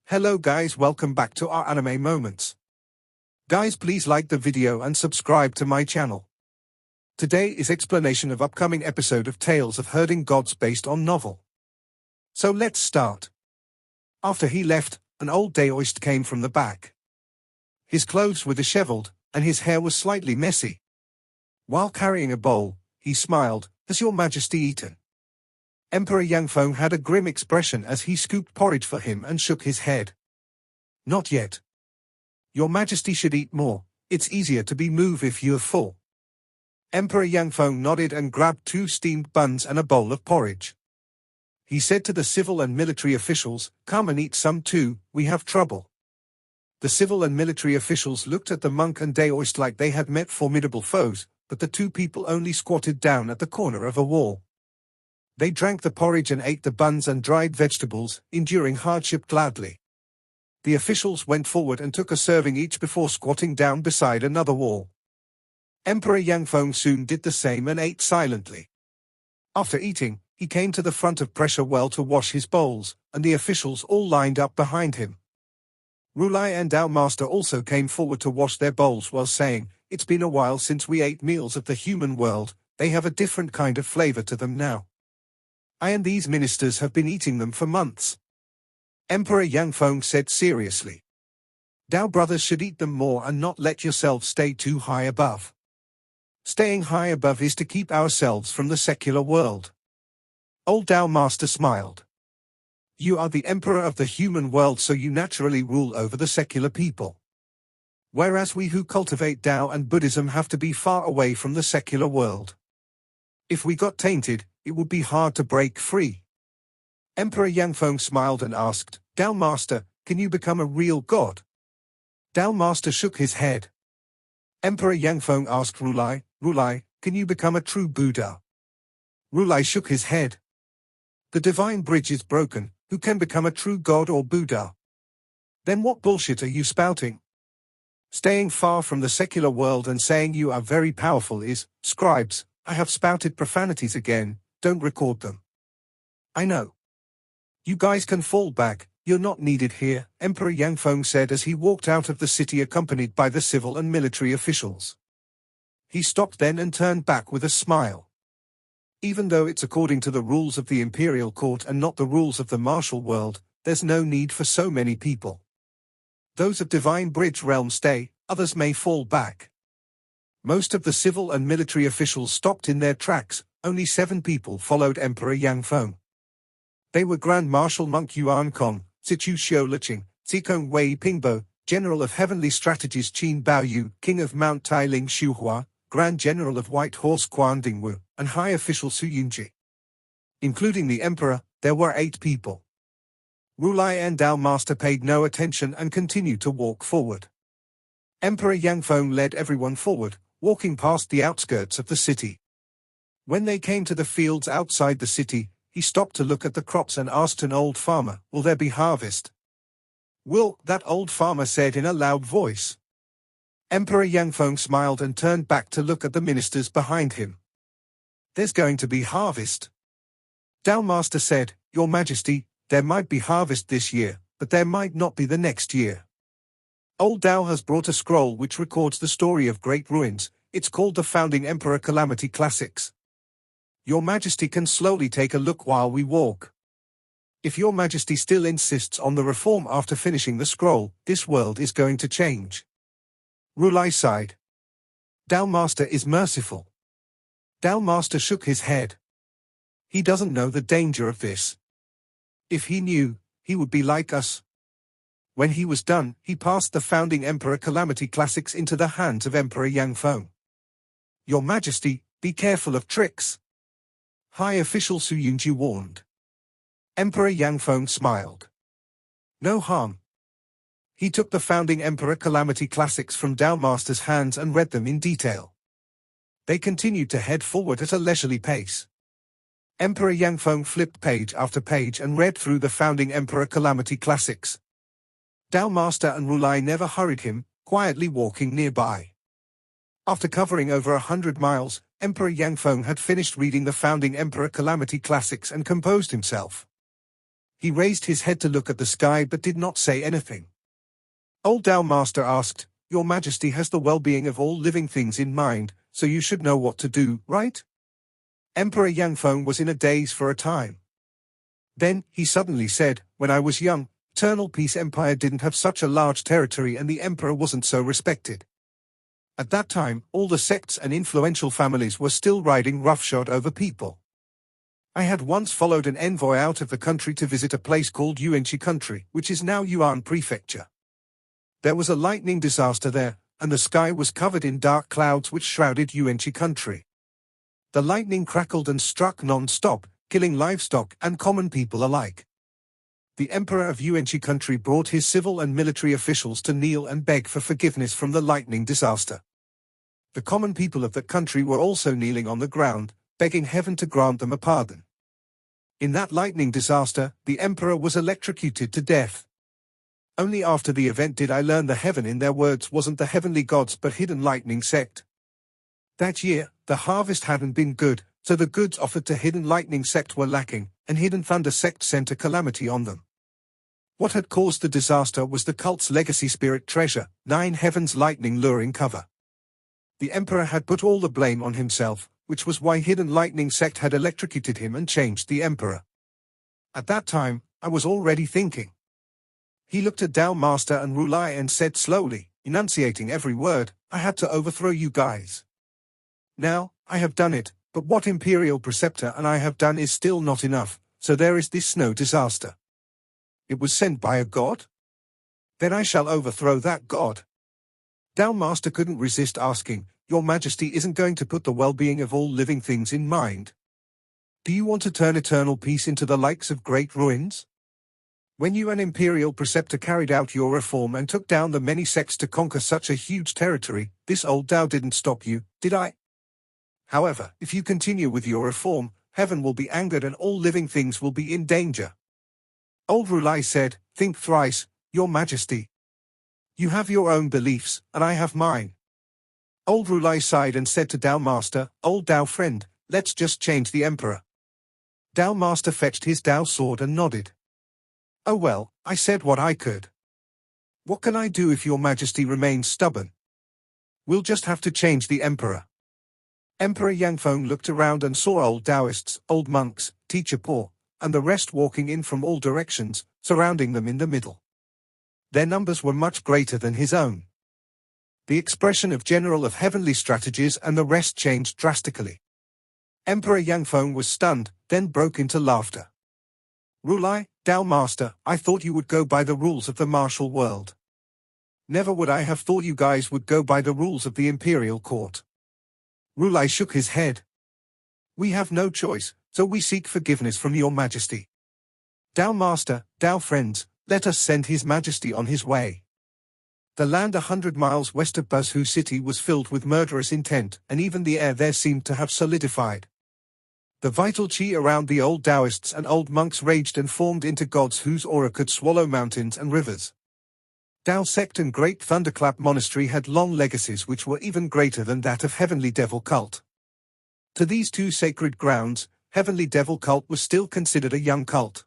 Hello guys, welcome back to our anime moments. Guys, please like the video and subscribe to my channel. Today is explanation of upcoming episode of Tales of Herding Gods based on novel. So let's start. After he left, an old daoist came from the back. His clothes were disheveled, and his hair was slightly messy. While carrying a bowl, he smiled, "Has your majesty eaten?" Emperor Yangfeng had a grim expression as he scooped porridge for him and shook his head. "Not yet. Your majesty should eat more, it's easier to be moved if you're full." Emperor Yangfeng nodded and grabbed 2 steamed buns and a bowl of porridge. He said to the civil and military officials, "Come and eat some too, we have trouble." The civil and military officials looked at the monk and daoist like they had met formidable foes, but the 2 people only squatted down at the corner of a wall. They drank the porridge and ate the buns and dried vegetables, enduring hardship gladly. The officials went forward and took a serving each before squatting down beside another wall. Emperor Yangfeng soon did the same and ate silently. After eating, he came to the front of pressure well to wash his bowls, and the officials all lined up behind him. Rulai and Dao Master also came forward to wash their bowls while saying, "It's been a while since we ate meals of the human world, they have a different kind of flavor to them now. I and these ministers have been eating them for months." Emperor Yangfeng said seriously. "Dao brothers should eat them more and not let yourselves stay too high above. Staying high above is to keep ourselves from the secular world." Old Dao Master smiled. "You are the emperor of the human world, so you naturally rule over the secular people. Whereas we who cultivate Dao and Buddhism have to be far away from the secular world. If we got tainted, it would be hard to break free." Emperor Yangfeng smiled and asked, "Dao Master, can you become a real god?" Dao Master shook his head. Emperor Yangfeng asked Rulai, "Rulai, can you become a true Buddha?" Rulai shook his head. "The divine bridge is broken, who can become a true god or Buddha? Then what bullshit are you spouting? Staying far from the secular world and saying you are very powerful is, scribes, I have spouted profanities again, don't record them. I know. You guys can fall back, you're not needed here," Emperor Yangfeng said as he walked out of the city accompanied by the civil and military officials. He stopped then and turned back with a smile. "Even though it's according to the rules of the imperial court and not the rules of the martial world, there's no need for so many people. Those of Divine Bridge realm stay, others may fall back." Most of the civil and military officials stopped in their tracks, only 7 people followed Emperor Yangfeng. They were Grand Marshal Monk Yuan Kong, Zichu Xiuliqing, Zikong Wei Pingbo, General of Heavenly Strategies Qin Baoyu, King of Mount Tailing Xuhua, Grand General of White Horse Quan Dingwu, and High Official Su Yunji. Including the Emperor, there were 8 people. Rulai and Dao Master paid no attention and continued to walk forward. Emperor Yangfeng led everyone forward, walking past the outskirts of the city. When they came to the fields outside the city, he stopped to look at the crops and asked an old farmer, "Will there be harvest?" "Will," that old farmer said in a loud voice. Emperor Yangfeng smiled and turned back to look at the ministers behind him. "There's going to be harvest." Dao Master said, "Your Majesty, there might be harvest this year, but there might not be the next year. Old Dao has brought a scroll which records the story of great ruins, it's called the Founding Emperor Calamity Classics. Your Majesty can slowly take a look while we walk. If your Majesty still insists on the reform after finishing the scroll, this world is going to change." Rulai sighed. "Dao Master is merciful." Dao Master shook his head. "He doesn't know the danger of this. If he knew, he would be like us." When he was done, he passed the Founding Emperor Calamity Classics into the hands of Emperor Yangfeng. "Your Majesty, be careful of tricks," High Official Su Yunji warned. Emperor Yangfeng smiled. "No harm." He took the Founding Emperor Calamity Classics from Dao Master's hands and read them in detail. They continued to head forward at a leisurely pace. Emperor Yangfeng flipped page after page and read through the Founding Emperor Calamity Classics. Dao Master and Rulai never hurried him, quietly walking nearby. After covering over 100 miles, Emperor Yangfeng had finished reading the Founding Emperor Calamity Classics and composed himself. He raised his head to look at the sky but did not say anything. Old Tao Master asked, "Your Majesty has the well-being of all living things in mind, so you should know what to do, right?" Emperor Yangfeng was in a daze for a time. Then, he suddenly said, "When I was young, Eternal Peace Empire didn't have such a large territory and the emperor wasn't so respected. At that time, all the sects and influential families were still riding roughshod over people. I had once followed an envoy out of the country to visit a place called Yuanqi Country, which is now Yuan Prefecture. There was a lightning disaster there, and the sky was covered in dark clouds which shrouded Yuanqi Country. The lightning crackled and struck non-stop, killing livestock and common people alike. The emperor of Yuanqi Country brought his civil and military officials to kneel and beg for forgiveness from the lightning disaster. The common people of that country were also kneeling on the ground, begging heaven to grant them a pardon. In that lightning disaster, the emperor was electrocuted to death. Only after the event did I learn the heaven in their words wasn't the heavenly gods but hidden lightning sect. That year, the harvest hadn't been good, so the goods offered to hidden lightning sect were lacking, and hidden thunder sect sent a calamity on them. What had caused the disaster was the cult's legacy spirit treasure, 9 heavens lightning luring cover. The emperor had put all the blame on himself, which was why hidden lightning sect had electrocuted him and changed the emperor. At that time, I was already thinking. He looked at Tao Master and Rulai and said slowly, enunciating every word, "I had to overthrow you guys. Now, I have done it, but what Imperial Preceptor and I have done is still not enough, so there is this snow disaster. It was sent by a god? Then I shall overthrow that god." Tao Master couldn't resist asking, "Your Majesty isn't going to put the well-being of all living things in mind? Do you want to turn eternal peace into the likes of great ruins? When you an Imperial Preceptor carried out your reform and took down the many sects to conquer such a huge territory, this old Tao didn't stop you, did I? However, if you continue with your reform, heaven will be angered and all living things will be in danger." Old Rulai said, "Think thrice, Your Majesty. You have your own beliefs, and I have mine." Old Rulai sighed and said to Tao Master, "Old Tao friend, let's just change the emperor." Tao Master fetched his Tao sword and nodded. "Oh well, I said what I could. What can I do if Your Majesty remains stubborn? We'll just have to change the emperor." Emperor Yangfeng looked around and saw old Taoists, old monks, teacher Po, and the rest walking in from all directions, surrounding them in the middle. Their numbers were much greater than his own. The expression of General of Heavenly Strategies and the rest changed drastically. Emperor Yangfeng was stunned, then broke into laughter. "Rulai, Tao Master, I thought you would go by the rules of the martial world. Never would I have thought you guys would go by the rules of the Imperial Court." Rulai shook his head. "We have no choice, so we seek forgiveness from Your Majesty. Tao Master, Tao friends, let us send His Majesty on his way." The land 100 miles west of Buzhu City was filled with murderous intent, and even the air there seemed to have solidified. The vital qi around the old Taoists and old monks raged and formed into gods whose aura could swallow mountains and rivers. Tao sect and Great Thunderclap Monastery had long legacies which were even greater than that of Heavenly Devil Cult. To these two sacred grounds, Heavenly Devil Cult was still considered a young cult.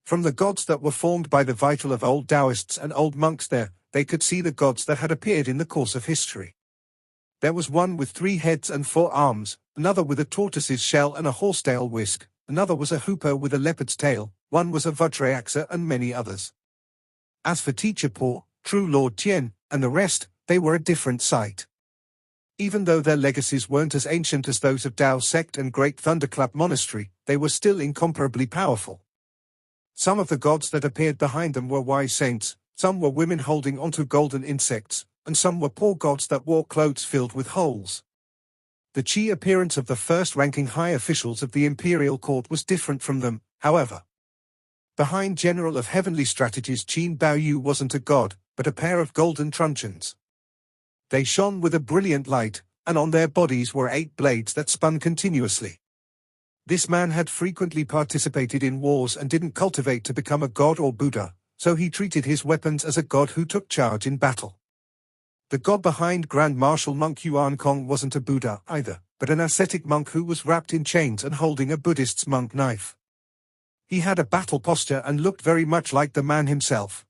From the gods that were formed by the vital of old Taoists and old monks there, they could see the gods that had appeared in the course of history. There was one with 3 heads and 4 arms, another with a tortoise's shell and a horsetail whisk, another was a hoopoe with a leopard's tail, one was a Vajrayaksa and many others. As for Teacher Po, True Lord Tien, and the rest, they were a different sight. Even though their legacies weren't as ancient as those of Tao sect and Great Thunderclap Monastery, they were still incomparably powerful. Some of the gods that appeared behind them were wise saints, some were women holding onto golden insects, and some were poor gods that wore clothes filled with holes. The chi appearance of the first-ranking high officials of the Imperial Court was different from them, however. Behind General of Heavenly Strategies Qin Baoyu wasn't a god, but a pair of golden truncheons. They shone with a brilliant light, and on their bodies were 8 blades that spun continuously. This man had frequently participated in wars and didn't cultivate to become a god or Buddha, so he treated his weapons as a god who took charge in battle. The god behind Grand Marshal Monk Yuan Kong wasn't a Buddha either, but an ascetic monk who was wrapped in chains and holding a Buddhist's monk knife. He had a battle posture and looked very much like the man himself.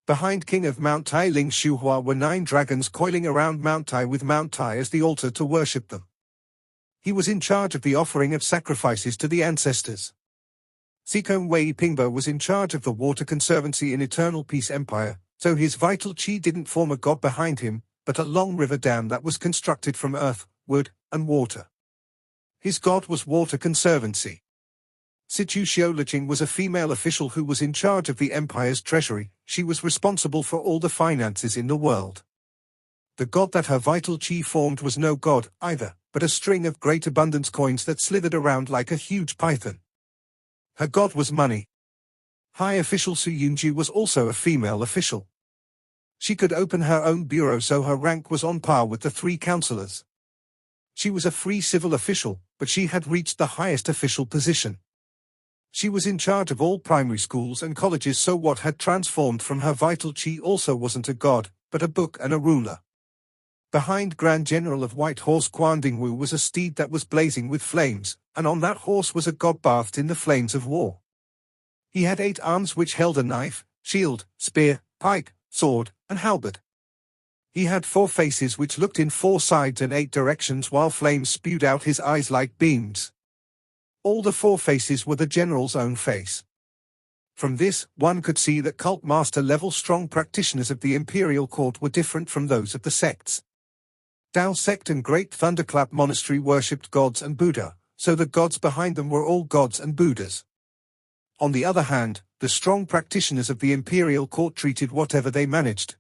Behind King of Mount Tai Ling Shuhua were 9 dragons coiling around Mount Tai with Mount Tai as the altar to worship them. He was in charge of the offering of sacrifices to the ancestors. Sikong Wei Pingbo was in charge of the water conservancy in Eternal Peace Empire, so his vital chi didn't form a god behind him, but a long river dam that was constructed from earth, wood, and water. His god was water conservancy. Situ Xiaoliqing was a female official who was in charge of the empire's treasury. She was responsible for all the finances in the world. The god that her vital chi formed was no god either, but a string of great abundance coins that slithered around like a huge python. Her god was money. High official Su Yunji was also a female official. She could open her own bureau, so her rank was on par with the 3 counselors. She was a free civil official, but she had reached the highest official position. She was in charge of all primary schools and colleges, so what had transformed from her vital chi also wasn't a god, but a book and a ruler. Behind Grand General of White Horse Quan Dingwu was a steed that was blazing with flames, and on that horse was a god bathed in the flames of war. He had 8 arms which held a knife, shield, spear, pike, sword, and halberd. He had 4 faces which looked in 4 sides and 8 directions, while flames spewed out his eyes like beams. All the 4 faces were the general's own face. From this, one could see that cult master level strong practitioners of the imperial court were different from those of the sects. Tao sect and Great Thunderclap Monastery worshipped gods and Buddha, so the gods behind them were all gods and Buddhas. On the other hand, the strong practitioners of the imperial court treated whatever they managed.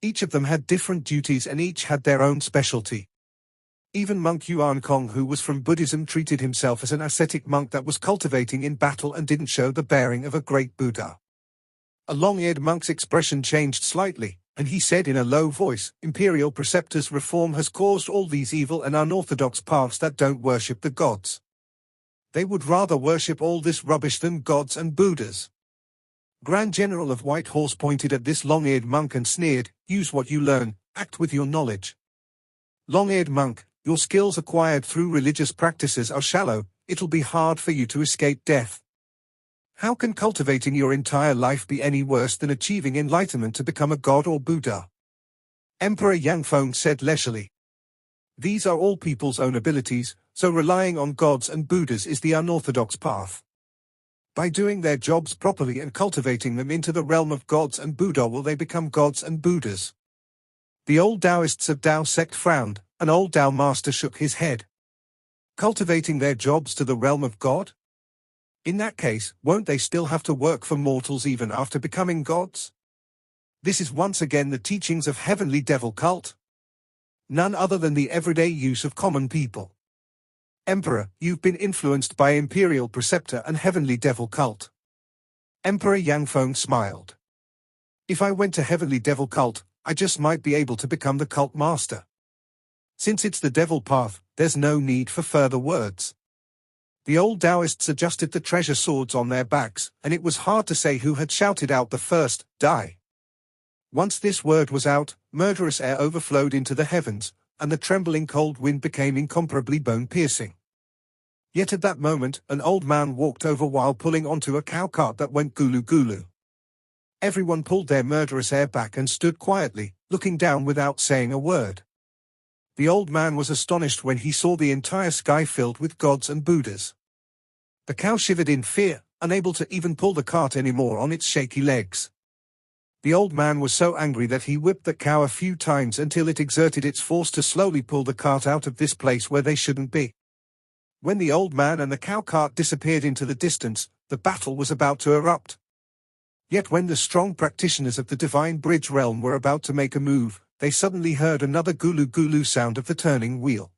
Each of them had different duties and each had their own specialty. Even monk Yuan Kong, who was from Buddhism, treated himself as an ascetic monk that was cultivating in battle and didn't show the bearing of a great Buddha. A long-eared monk's expression changed slightly, and he said in a low voice, "Imperial preceptors' reform has caused all these evil and unorthodox paths that don't worship the gods. They would rather worship all this rubbish than gods and Buddhas." Grand General of White Horse pointed at this long-eared monk and sneered, "Use what you learn, act with your knowledge. Long-eared monk, your skills acquired through religious practices are shallow, it'll be hard for you to escape death. How can cultivating your entire life be any worse than achieving enlightenment to become a god or Buddha?" Emperor Yang Feng said leisurely. "These are all people's own abilities, so relying on gods and Buddhas is the unorthodox path. By doing their jobs properly and cultivating them into the realm of gods and Buddha will they become gods and Buddhas." The old Taoists of Tao sect frowned. An old Tao master shook his head. Cultivating their jobs to the realm of God? In that case, won't they still have to work for mortals even after becoming gods? This is once again the teachings of Heavenly Devil cult. None other than the everyday use of common people. Emperor, you've been influenced by Imperial Preceptor and Heavenly Devil cult. Emperor Yang Feng smiled. If I went to Heavenly Devil cult, I just might be able to become the cult master. Since it's the devil path, there's no need for further words. The old Taoists adjusted the treasure swords on their backs, and it was hard to say who had shouted out the first, "Die." Once this word was out, murderous air overflowed into the heavens, and the trembling cold wind became incomparably bone-piercing. Yet at that moment, an old man walked over while pulling onto a cow cart that went gulu-gulu. Everyone pulled their murderous air back and stood quietly, looking down without saying a word. The old man was astonished when he saw the entire sky filled with gods and Buddhas. The cow shivered in fear, unable to even pull the cart anymore on its shaky legs. The old man was so angry that he whipped the cow a few times until it exerted its force to slowly pull the cart out of this place where they shouldn't be. When the old man and the cow cart disappeared into the distance, the battle was about to erupt. Yet when the strong practitioners of the Divine Bridge realm were about to make a move, they suddenly heard another gulu-gulu sound of the turning wheel.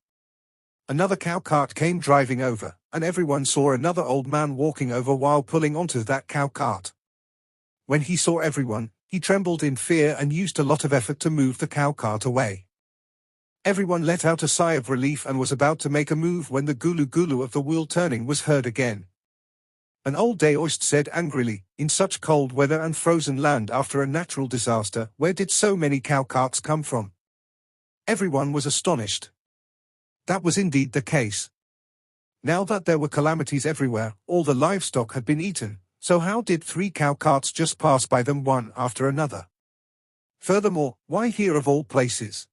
Another cow cart came driving over, and everyone saw another old man walking over while pulling onto that cow cart. When he saw everyone, he trembled in fear and used a lot of effort to move the cow cart away. Everyone let out a sigh of relief and was about to make a move when the gulu-gulu of the wheel turning was heard again. An old Daoist said angrily, "In such cold weather and frozen land after a natural disaster, where did so many cow carts come from?" Everyone was astonished. That was indeed the case. Now that there were calamities everywhere, all the livestock had been eaten, so how did 3 cow carts just pass by them one after another? Furthermore, why here of all places?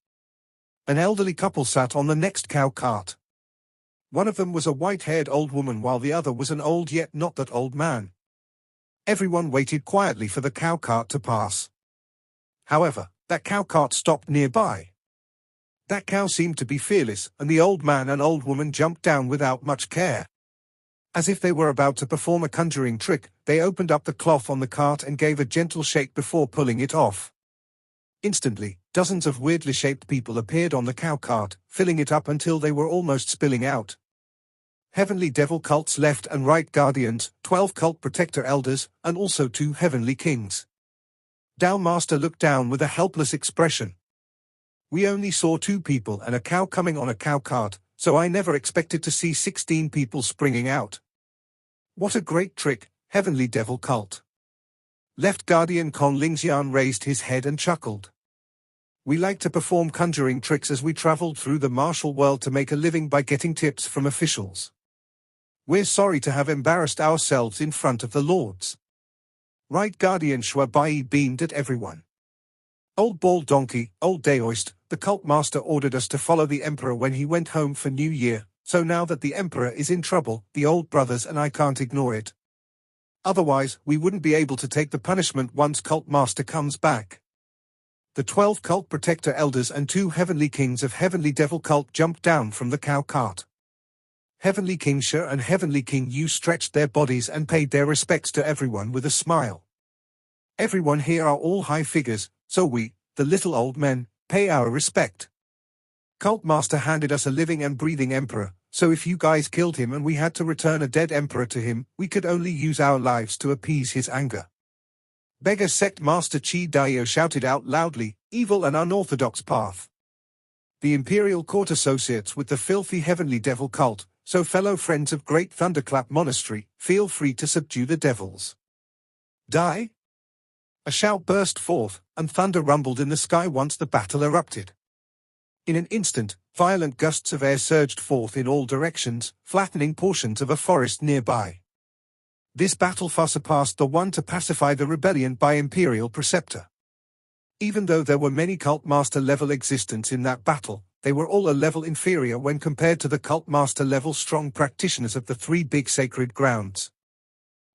An elderly couple sat on the next cow cart. One of them was a white-haired old woman while the other was an old yet not that old man. Everyone waited quietly for the cow cart to pass. However, that cow cart stopped nearby. That cow seemed to be fearless, and the old man and old woman jumped down without much care. As if they were about to perform a conjuring trick, they opened up the cloth on the cart and gave a gentle shake before pulling it off. Instantly, dozens of weirdly shaped people appeared on the cow cart, filling it up until they were almost spilling out. Heavenly devil cults left and right guardians, 12 cult protector elders, and also 2 heavenly kings. Tao Master looked down with a helpless expression. We only saw 2 people and a cow coming on a cow cart, so I never expected to see 16 people springing out. What a great trick, Heavenly Devil Cult. Left Guardian Con Lingxian raised his head and chuckled. We like to perform conjuring tricks as we traveled through the martial world to make a living by getting tips from officials. We're sorry to have embarrassed ourselves in front of the lords. Right Guardian Shua Bai beamed at everyone. Old bald donkey, old Daoist, the cult master ordered us to follow the emperor when he went home for New Year, so now that the emperor is in trouble, the old brothers and I can't ignore it. Otherwise, we wouldn't be able to take the punishment once cult master comes back. The 12 cult protector elders and 2 heavenly kings of Heavenly Devil Cult jumped down from the cow cart. Heavenly King Shi and Heavenly King Yu stretched their bodies and paid their respects to everyone with a smile. Everyone here are all high figures, so we, the little old men, pay our respect. Cult Master handed us a living and breathing emperor, so if you guys killed him and we had to return a dead emperor to him, we could only use our lives to appease his anger. Beggar Sect Master Chi Daio shouted out loudly, evil and unorthodox path. The Imperial Court associates with the filthy Heavenly Devil Cult, so fellow friends of Great Thunderclap Monastery, feel free to subdue the devils. Die? A shout burst forth, and thunder rumbled in the sky once the battle erupted. In an instant, violent gusts of air surged forth in all directions, flattening portions of a forest nearby. This battle far surpassed the one to pacify the rebellion by Imperial Preceptor. Even though there were many Cult Master level existents in that battle, they were all a level inferior when compared to the Cult Master level strong practitioners of the 3 big sacred grounds.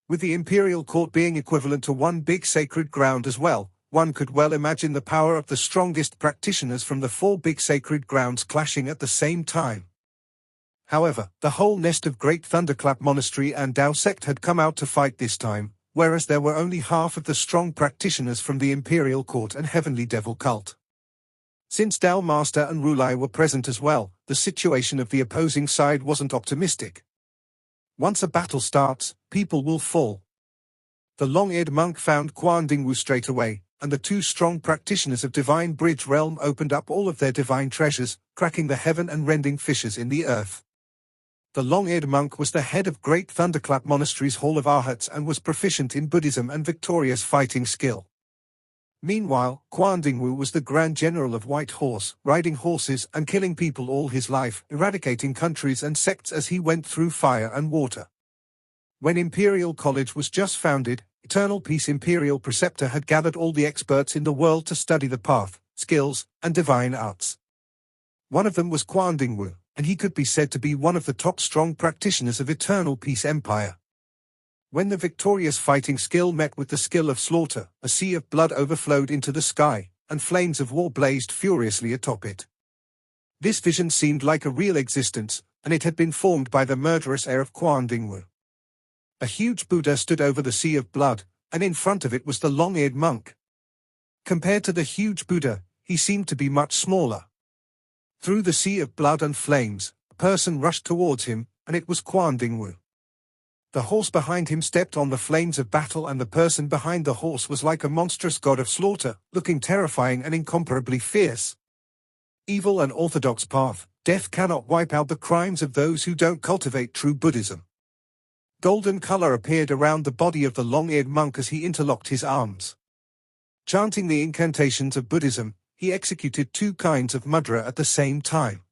With the Imperial Court being equivalent to 1 big sacred ground as well, one could well imagine the power of the strongest practitioners from the 4 big sacred grounds clashing at the same time. However, the whole nest of Great Thunderclap Monastery and Dao Sect had come out to fight this time, whereas there were only half of the strong practitioners from the Imperial Court and Heavenly Devil Cult. Since Dao Master and Rulai were present as well, the situation of the opposing side wasn't optimistic. Once a battle starts, people will fall. The long-eared monk found Quan Dingwu straight away, and the 2 strong practitioners of Divine Bridge Realm opened up all of their divine treasures, cracking the heaven and rending fissures in the earth. The long-eared monk was the head of Great Thunderclap Monastery's Hall of Arhats and was proficient in Buddhism and victorious fighting skill. Meanwhile, Quan Dingwu was the Grand General of White Horse, riding horses and killing people all his life, eradicating countries and sects as he went through fire and water. When Imperial College was just founded, Eternal Peace Imperial Preceptor had gathered all the experts in the world to study the path, skills, and divine arts. One of them was Quan Dingwu, and he could be said to be one of the top strong practitioners of Eternal Peace Empire. When the victorious fighting skill met with the skill of slaughter, a sea of blood overflowed into the sky, and flames of war blazed furiously atop it. This vision seemed like a real existence, and it had been formed by the murderous heir of Quan Dingwu. A huge Buddha stood over the sea of blood, and in front of it was the long-eared monk. Compared to the huge Buddha, he seemed to be much smaller. Through the sea of blood and flames, a person rushed towards him, and it was Quan Dingwu. The horse behind him stepped on the flames of battle, and the person behind the horse was like a monstrous god of slaughter, looking terrifying and incomparably fierce. Evil and orthodox path, death cannot wipe out the crimes of those who don't cultivate true Buddhism. Golden color appeared around the body of the long-eared monk as he interlocked his arms. Chanting the incantations of Buddhism, he executed 2 kinds of mudra at the same time.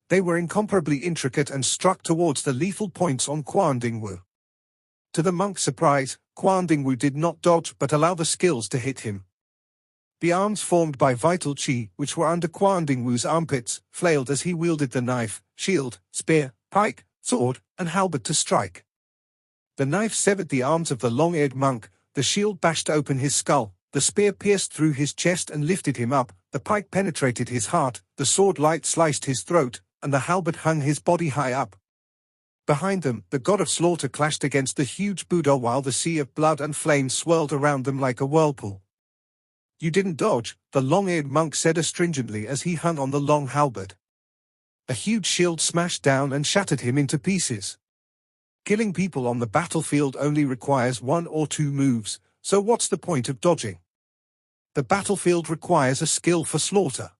They were incomparably intricate and struck towards the lethal points on Qin Mu. To the monk's surprise, Qin Mu did not dodge but allow the skills to hit him. The arms formed by vital chi, which were under Qin Mu's armpits, flailed as he wielded the knife, shield, spear, pike, sword, and halberd to strike. The knife severed the arms of the long-eared monk, the shield bashed open his skull, the spear pierced through his chest and lifted him up, the pike penetrated his heart, the sword light sliced his throat, and the halberd hung his body high up. Behind them, the god of slaughter clashed against the huge Buddha while the sea of blood and flames swirled around them like a whirlpool. "You didn't dodge," the long-eared monk said astringently as he hung on the long halberd. A huge shield smashed down and shattered him into pieces. Killing people on the battlefield only requires 1 or 2 moves, so what's the point of dodging? The battlefield requires a skill for slaughter.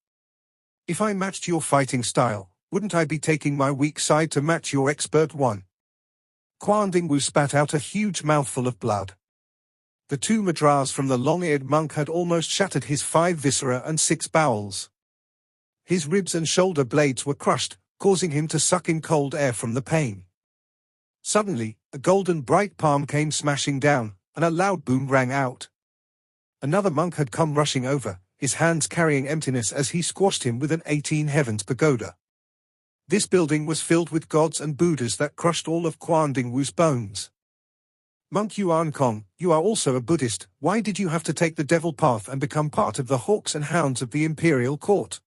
If I matched your fighting style, wouldn't I be taking my weak side to match your expert one? Qin Mu spat out a huge mouthful of blood. The 2 madras from the long-eared monk had almost shattered his 5 viscera and 6 bowels. His ribs and shoulder blades were crushed, causing him to suck in cold air from the pain. Suddenly, a golden bright palm came smashing down, and a loud boom rang out. Another monk had come rushing over, his hands carrying emptiness as he squashed him with an 18 heavens pagoda. This building was filled with gods and Buddhas that crushed all of Qin Mu's bones. "Monk Yuan Kong, you are also a Buddhist. Why did you have to take the devil path and become part of the hawks and hounds of the imperial court?"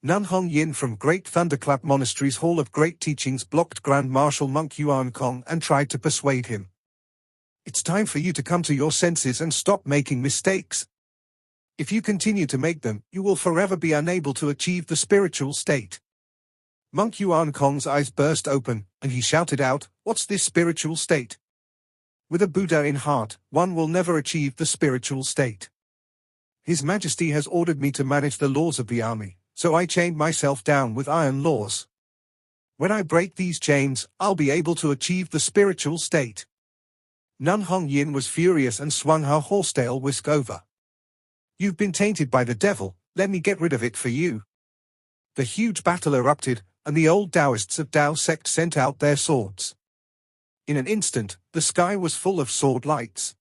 Nun Hong Yin from Great Thunderclap Monastery's Hall of Great Teachings blocked Grand Marshal Monk Yuan Kong and tried to persuade him. "It's time for you to come to your senses and stop making mistakes. If you continue to make them, you will forever be unable to achieve the spiritual state." Monk Yuan Kong's eyes burst open, and he shouted out, "What's this spiritual state? With a Buddha in heart, one will never achieve the spiritual state. His Majesty has ordered me to manage the laws of the army, so I chained myself down with iron laws. When I break these chains, I'll be able to achieve the spiritual state." Nun Hong Yin was furious and swung her horsetail whisk over. "You've been tainted by the devil, let me get rid of it for you." The huge battle erupted, and the old Taoists of Tao sect sent out their swords. In an instant, the sky was full of sword lights.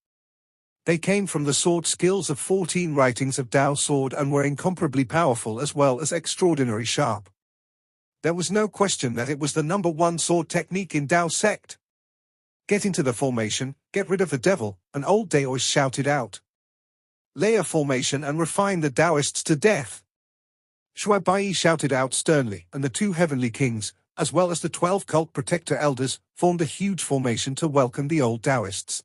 They came from the sword skills of 14 writings of Tao sword and were incomparably powerful as well as extraordinary sharp. There was no question that it was the #1 sword technique in Tao sect. "Get into the formation, get rid of the devil," an old Taoist shouted out. "Lay a formation and refine the Taoists to death." Shui Bai shouted out sternly, and the 2 heavenly kings, as well as the 12 cult protector elders, formed a huge formation to welcome the old Taoists.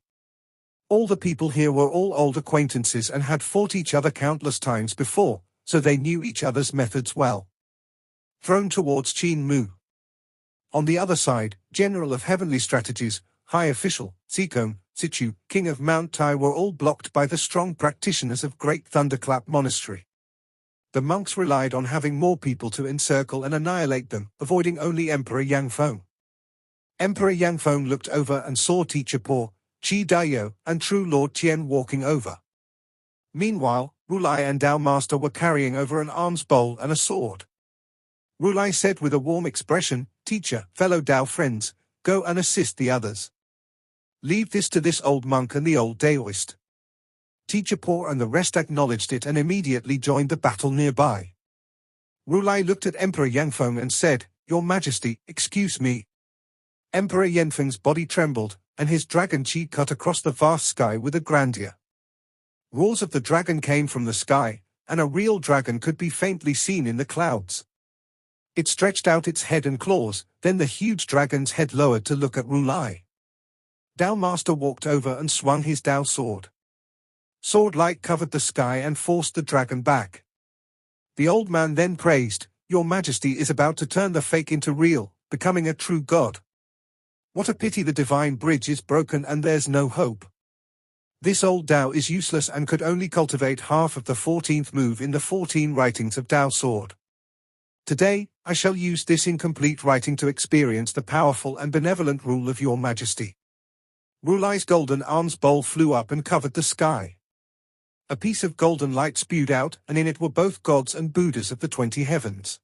All the people here were all old acquaintances and had fought each other countless times before, so they knew each other's methods well. Thrown towards Qin Mu. On the other side, General of Heavenly Strategies, High Official, Sikong, Sichu, King of Mount Tai were all blocked by the strong practitioners of Great Thunderclap Monastery. The monks relied on having more people to encircle and annihilate them, avoiding only Emperor Yangfeng. Emperor Yangfeng looked over and saw Teacher Po, Qi Daiyou, and True Lord Tian walking over. Meanwhile, Rulai and Dao Master were carrying over an alms bowl and a sword. Rulai said with a warm expression, "Teacher, fellow Dao friends, go and assist the others. Leave this to this old monk and the old Taoist." Teacher Po and the rest acknowledged it and immediately joined the battle nearby. Rulai looked at Emperor Yangfeng and said, "Your Majesty, excuse me." Emperor Yanfeng's body trembled, and his dragon chi cut across the vast sky with a grandeur. Roars of the dragon came from the sky, and a real dragon could be faintly seen in the clouds. It stretched out its head and claws, then the huge dragon's head lowered to look at Rulai. Dao Master walked over and swung his Dao sword. Sword light covered the sky and forced the dragon back. The old man then praised, "Your Majesty is about to turn the fake into real, becoming a true god. What a pity the divine bridge is broken and there's no hope. This old Tao is useless and could only cultivate half of the 14th move in the 14 writings of Tao sword. Today, I shall use this incomplete writing to experience the powerful and benevolent rule of your Majesty." Rulai's golden alms bowl flew up and covered the sky. A piece of golden light spewed out, and in it were both gods and Buddhas of the 20 heavens.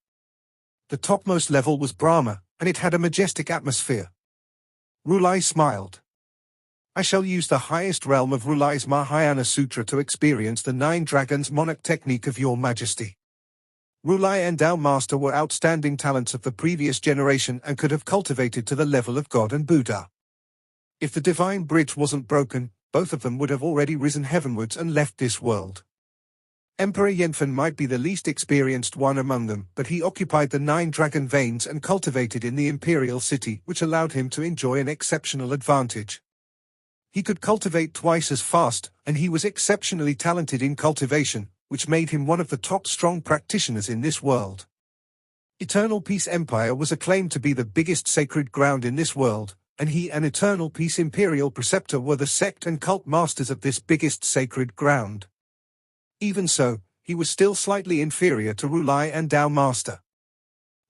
The topmost level was Brahma, and it had a majestic atmosphere. Rulai smiled. I shall use the highest realm of Rulai's Mahayana Sutra to experience the 9 dragons monarch technique of your majesty. Rulai and Tao Master were outstanding talents of the previous generation and could have cultivated to the level of God and Buddha. If the divine bridge wasn't broken, both of them would have already risen heavenwards and left this world. Emperor Yanfen might be the least experienced one among them, but he occupied the 9 dragon veins and cultivated in the imperial city, which allowed him to enjoy an exceptional advantage. He could cultivate twice as fast, and he was exceptionally talented in cultivation, which made him one of the top strong practitioners in this world. Eternal Peace Empire was acclaimed to be the biggest sacred ground in this world, and he and Eternal Peace Imperial Preceptor were the sect and cult masters of this biggest sacred ground. Even so, he was still slightly inferior to Rulai and Tao Master.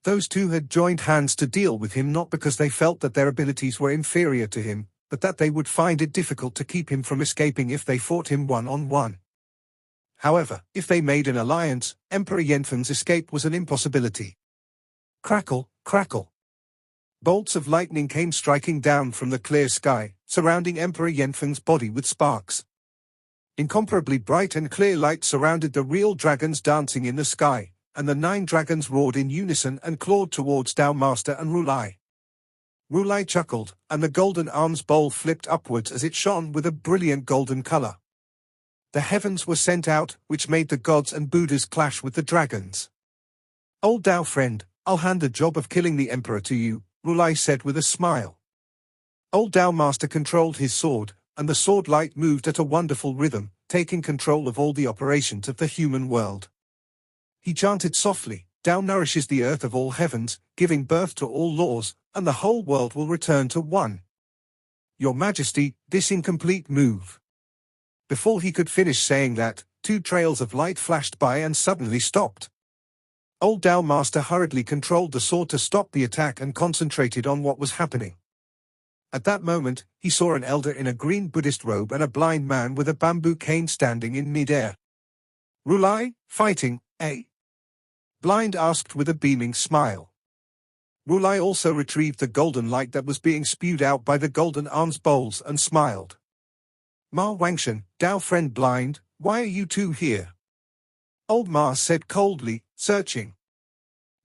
Those two had joined hands to deal with him not because they felt that their abilities were inferior to him, but that they would find it difficult to keep him from escaping if they fought him one-on-one. However, if they made an alliance, Emperor Yanfen's escape was an impossibility. Crackle, crackle. Bolts of lightning came striking down from the clear sky, surrounding Emperor Yanfen's body with sparks. Incomparably bright and clear light surrounded the real dragons dancing in the sky, and the 9 dragons roared in unison and clawed towards Tao Master and Rulai. Rulai chuckled, and the golden arms bowl flipped upwards as it shone with a brilliant golden color. The heavens were sent out, which made the gods and Buddhas clash with the dragons. Old Tao friend, I'll hand the job of killing the emperor to you, Rulai said with a smile. Old Tao Master controlled his sword, and the sword light moved at a wonderful rhythm, taking control of all the operations of the human world. He chanted softly, Tao nourishes the earth of all heavens, giving birth to all laws, and the whole world will return to one. Your Majesty, this incomplete move. Before he could finish saying that, 2 trails of light flashed by and suddenly stopped. Old Tao Master hurriedly controlled the sword to stop the attack and concentrated on what was happening. At that moment, he saw an elder in a green Buddhist robe and a blind man with a bamboo cane standing in mid-air. Rulai, fighting, eh? Blind asked with a beaming smile. Rulai also retrieved the golden light that was being spewed out by the golden arms bowls and smiled. Ma Wangshan, Tao friend Blind, why are you two here? Old Ma said coldly, searching.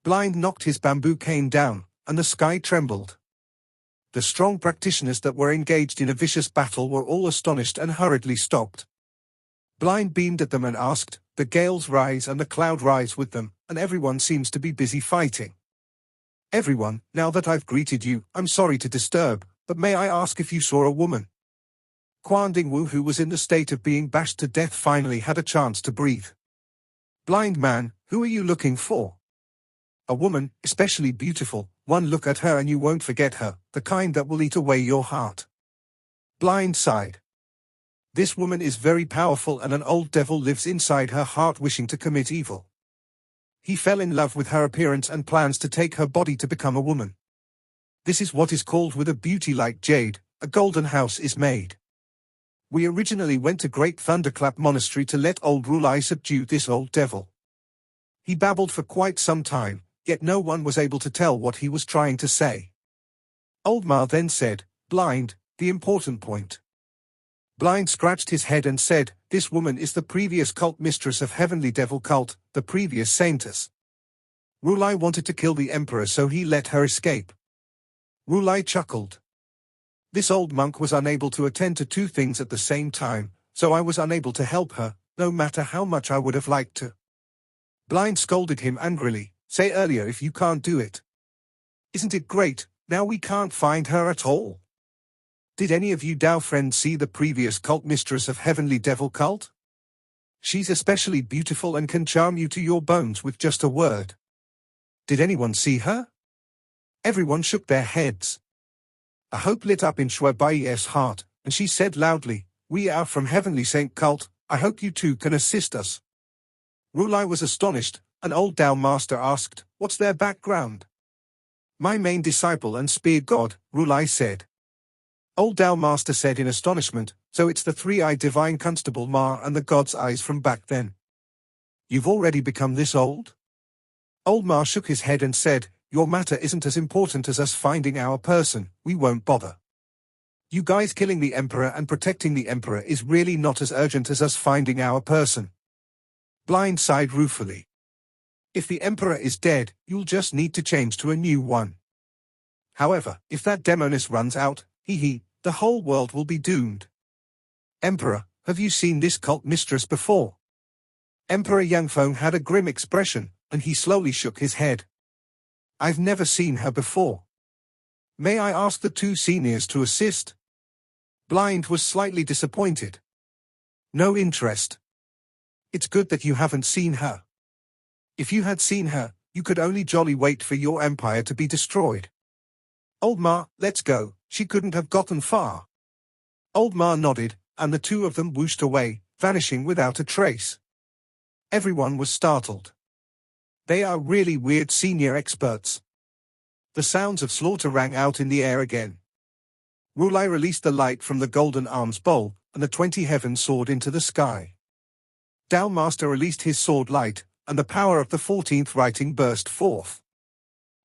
Blind knocked his bamboo cane down, and the sky trembled. The strong practitioners that were engaged in a vicious battle were all astonished and hurriedly stopped. Blind beamed at them and asked, the gales rise and the cloud rise with them, and everyone seems to be busy fighting. Everyone, now that I've greeted you, I'm sorry to disturb, but may I ask if you saw a woman? Quan Dingwu, who was in the state of being bashed to death, finally had a chance to breathe. Blind man, who are you looking for? A woman, especially beautiful, one look at her and you won't forget her, the kind that will eat away your heart. Blind sighed. This woman is very powerful and an old devil lives inside her heart wishing to commit evil. He fell in love with her appearance and plans to take her body to become a woman. This is what is called with a beauty like jade, a golden house is made. We originally went to Great Thunderclap Monastery to let old Rulai subdue this old devil. He babbled for quite some time, yet no one was able to tell what he was trying to say. Old Ma then said, Blind, the important point. Blind scratched his head and said, this woman is the previous cult mistress of Heavenly Devil Cult, the previous saintess. Rulai wanted to kill the emperor so he let her escape. Rulai chuckled. This old monk was unable to attend to 2 things at the same time, so I was unable to help her, no matter how much I would have liked to. Blind scolded him angrily, say earlier if you can't do it. Isn't it great, now we can't find her at all? Did any of you Tao friends see the previous cult mistress of Heavenly Devil Cult? She's especially beautiful and can charm you to your bones with just a word. Did anyone see her? Everyone shook their heads. A hope lit up in Shui Bai's heart, and she said loudly, we are from Heavenly Saint Cult, I hope you two can assist us. Rulai was astonished, and old Tao Master asked, what's their background? My main disciple and spear god, Rulai said. Old Tao Master said in astonishment, so it's the 3-eyed divine constable Ma and the god's eyes from back then. You've already become this old? Old Ma shook his head and said, "Your matter isn't as important as us finding our person, we won't bother. You guys killing the Emperor and protecting the Emperor is really not as urgent as us finding our person." Blind sighed ruefully. "If the Emperor is dead, you'll just need to change to a new one. However, if that demoness runs out, the whole world will be doomed." "Emperor, have you seen this cult mistress before?" Emperor Yangfeng had a grim expression, and he slowly shook his head. "I've never seen her before. May I ask the two seniors to assist?" Blind was slightly disappointed. "No interest. It's good that you haven't seen her. If you had seen her, you could only jolly wait for your empire to be destroyed. Old Ma, let's go, she couldn't have gotten far." Old Ma nodded, and the two of them whooshed away, vanishing without a trace. Everyone was startled. They are really weird senior experts. The sounds of slaughter rang out in the air again. Rulai released the light from the golden arms bowl, and the 20 heavens soared into the sky. Dao Master released his sword light, and the power of the 14th writing burst forth.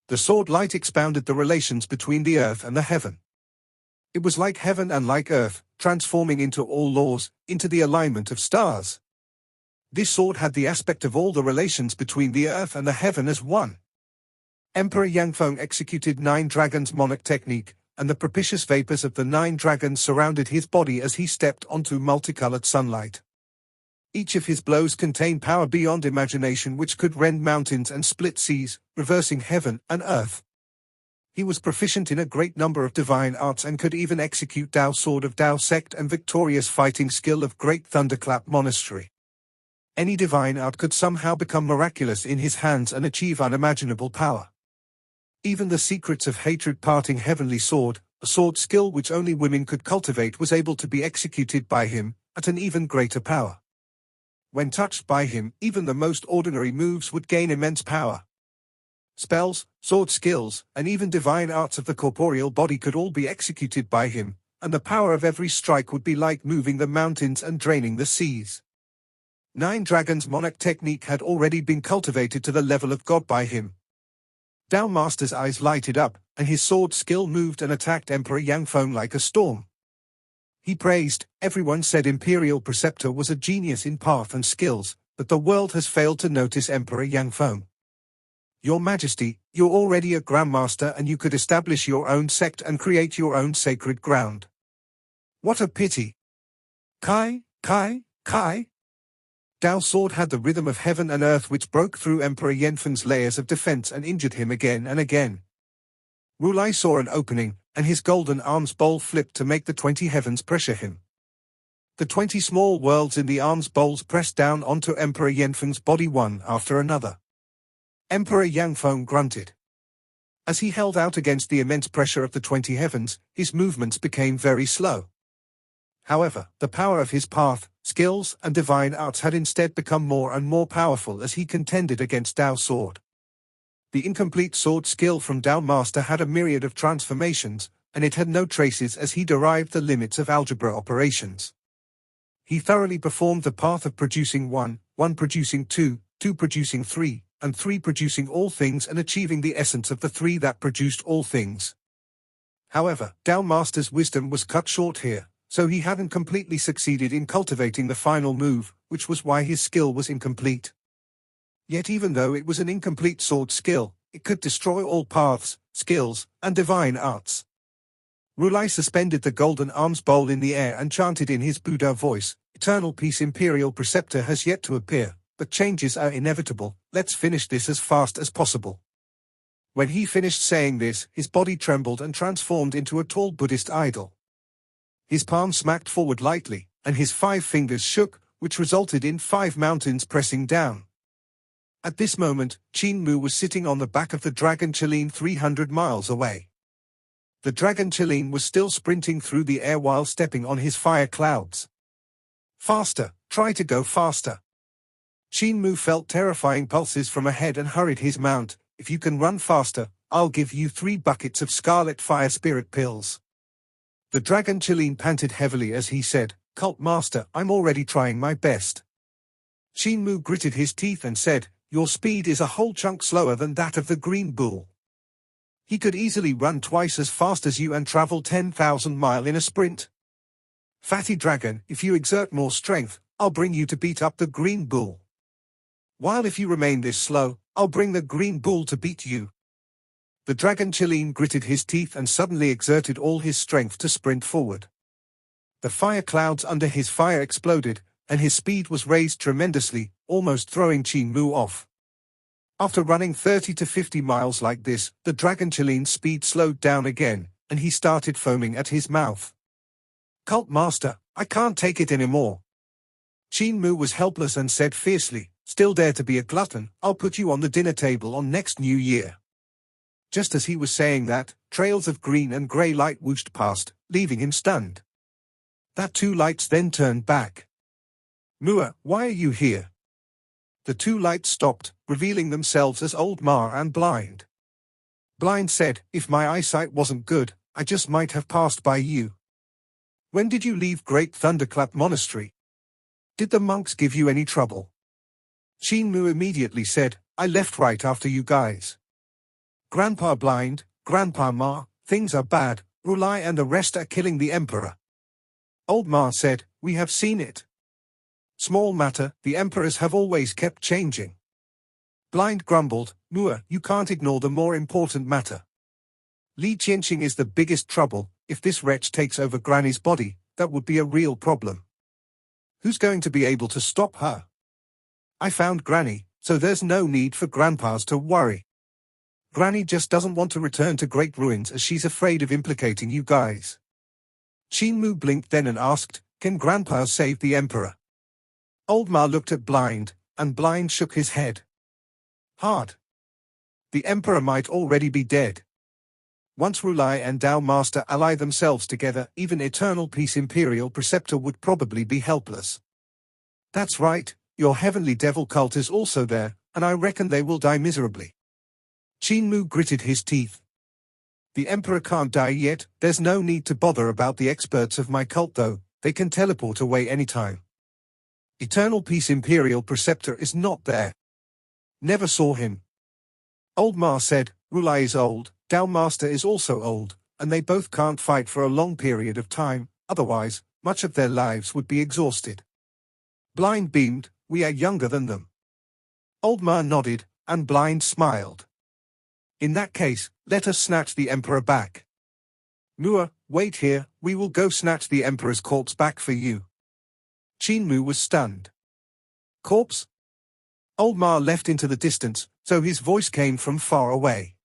The sword light expounded the relations between the earth and the heaven. It was like heaven and like earth, transforming into all laws, into the alignment of stars. This sword had the aspect of all the relations between the earth and the heaven as one. Emperor Yangfeng executed 9 dragons monarch technique, and the propitious vapors of the 9 dragons surrounded his body as he stepped onto multicolored sunlight. Each of his blows contained power beyond imagination which could rend mountains and split seas, reversing heaven and earth. He was proficient in a great number of divine arts and could even execute Dao Sword of Dao Sect and victorious fighting skill of Great Thunderclap Monastery. Any divine art could somehow become miraculous in his hands and achieve unimaginable power. Even the secrets of hatred parting heavenly sword, a sword skill which only women could cultivate, was able to be executed by him, at an even greater power. When touched by him, even the most ordinary moves would gain immense power. Spells, sword skills, and even divine arts of the corporeal body could all be executed by him, and the power of every strike would be like moving the mountains and draining the seas. 9 dragons monarch technique had already been cultivated to the level of God by him. Dao Master's eyes lighted up, and his sword skill moved and attacked Emperor Yangfeng like a storm. He praised, "Everyone said Imperial Preceptor was a genius in path and skills, but the world has failed to notice Emperor Yangfeng. Your Majesty, you're already a Grandmaster and you could establish your own sect and create your own sacred ground. What a pity." Kai. Dao Sword had the rhythm of heaven and earth which broke through Emperor Yanfeng's layers of defense and injured him again and again. Rulai saw an opening, and his golden arms bowl flipped to make the 20 heavens pressure him. The 20 small worlds in the arms bowls pressed down onto Emperor Yanfeng's body one after another. Emperor Yangfeng grunted. As he held out against the immense pressure of the 20 heavens, his movements became very slow. However, the power of his path, skills, and divine arts had instead become more and more powerful as he contended against Dao Sword. The incomplete sword skill from Dao Master had a myriad of transformations, and it had no traces as he derived the limits of algebra operations. He thoroughly performed the path of producing 1, 1 producing 2, 2 producing 3, and 3 producing all things and achieving the essence of the 3 that produced all things. However, Dao Master's wisdom was cut short here, so he hadn't completely succeeded in cultivating the final move, which was why his skill was incomplete. Yet even though it was an incomplete sword skill, it could destroy all paths, skills, and divine arts. Rulai suspended the golden arms bowl in the air and chanted in his Buddha voice, "Eternal peace. Imperial Preceptor has yet to appear, but changes are inevitable, let's finish this as fast as possible." When he finished saying this, his body trembled and transformed into a tall Buddhist idol. His palm smacked forward lightly, and his 5 fingers shook, which resulted in 5 mountains pressing down. At this moment, Qin Mu was sitting on the back of the dragon Qilin 300 miles away. The dragon Qilin was still sprinting through the air while stepping on his fire clouds. "Faster, try to go faster." Qin Mu felt terrifying pulses from ahead and hurried his mount. "If you can run faster, I'll give you 3 buckets of scarlet fire spirit pills." The dragon Qilin panted heavily as he said, "Cult Master, I'm already trying my best." Qin Mu gritted his teeth and said, your speed is a whole chunk slower than that of the green bull. He could easily run twice as fast as you and travel 10,000 miles in a sprint. Fatty dragon, if you exert more strength, I'll bring you to beat up the green bull. While if you remain this slow, I'll bring the green bull to beat you. The dragon Qin gritted his teeth and suddenly exerted all his strength to sprint forward. The fire clouds under his fire exploded, and his speed was raised tremendously, almost throwing Qin Mu off. After running 30 to 50 miles like this, the dragon Qilin's speed slowed down again, and he started foaming at his mouth. Cult Master, I can't take it anymore. Qin Mu was helpless and said fiercely, still dare to be a glutton, I'll put you on the dinner table on next New Year. Just as he was saying that, trails of green and grey light whooshed past, leaving him stunned. That two lights then turned back. Mua, why are you here? The two lights stopped, revealing themselves as Old Ma and Blind. Blind said, if my eyesight wasn't good, I just might have passed by you. When did you leave Great Thunderclap Monastery? Did the monks give you any trouble? Qin Mu immediately said, I left right after you guys. Grandpa Blind, Grandpa Ma, things are bad, Rulai and the rest are killing the Emperor. Old Ma said, we have seen it. Small matter, the emperors have always kept changing. Blind grumbled, Mua, you can't ignore the more important matter. Li Qianqing is the biggest trouble. If this wretch takes over Granny's body, that would be a real problem. Who's going to be able to stop her? I found Granny, so there's no need for grandpas to worry. Granny just doesn't want to return to Great Ruins as she's afraid of implicating you guys. Qin Mu blinked then and asked, can Grandpa save the Emperor? Old Ma looked at Blind, and Blind shook his head. Hard. The Emperor might already be dead. Once Rulai and Dao Master ally themselves together, even Eternal Peace Imperial Preceptor would probably be helpless. That's right, your Heavenly Devil cult is also there, and I reckon they will die miserably. Qin Mu gritted his teeth. The Emperor can't die yet, there's no need to bother about the experts of my cult though, they can teleport away anytime. Eternal Peace Imperial Preceptor is not there. Never saw him. Old Ma said, Rulai is old, Dao Master is also old, and they both can't fight for a long period of time, otherwise, much of their lives would be exhausted. Blind beamed, we are younger than them. Old Ma nodded, and Blind smiled. In that case, let us snatch the Emperor back. Mua, wait here, we will go snatch the Emperor's corpse back for you. Qin Mu was stunned. Corpse? Old Ma left into the distance, so his voice came from far away.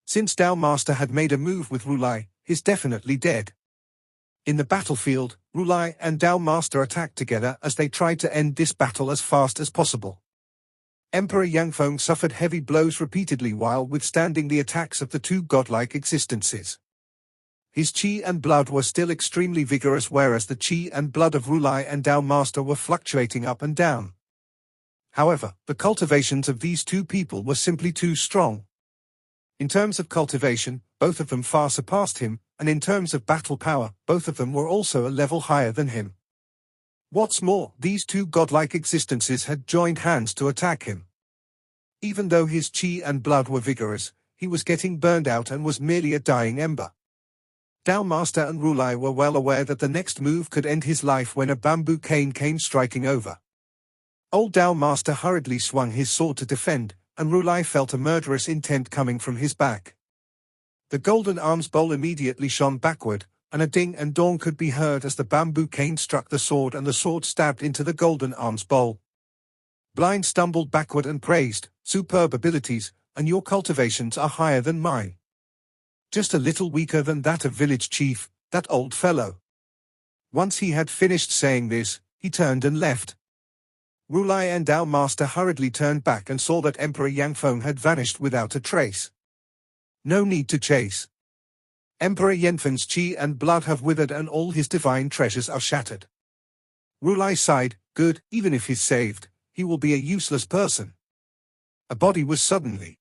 Since Dao Master had made a move with Rulai, he's definitely dead. In the battlefield, Rulai and Dao Master attacked together as they tried to end this battle as fast as possible. Emperor Yangfeng suffered heavy blows repeatedly while withstanding the attacks of the two godlike existences. His qi and blood were still extremely vigorous, whereas the qi and blood of Rulai and Dao Master were fluctuating up and down. However, the cultivations of these two people were simply too strong. In terms of cultivation, both of them far surpassed him, and in terms of battle power, both of them were also a level higher than him. What's more, these two godlike existences had joined hands to attack him. Even though his qi and blood were vigorous, he was getting burned out and was merely a dying ember. Dao Master and Rulai were well aware that the next move could end his life when a bamboo cane came striking over. Old Dao Master hurriedly swung his sword to defend, and Rulai felt a murderous intent coming from his back. The golden arms bowl immediately shone backward, and a ding and dong could be heard as the bamboo cane struck the sword and the sword stabbed into the golden arms bowl. Blind stumbled backward and praised, superb abilities, and your cultivations are higher than mine. Just a little weaker than that of village chief, that old fellow. Once he had finished saying this, he turned and left. Rulai and Dao Master hurriedly turned back and saw that Emperor Yangfeng had vanished without a trace. No need to chase. Emperor Yanfeng's qi and blood have withered and all his divine treasures are shattered. Rulai sighed, good, even if he's saved, he will be a useless person. A body was suddenly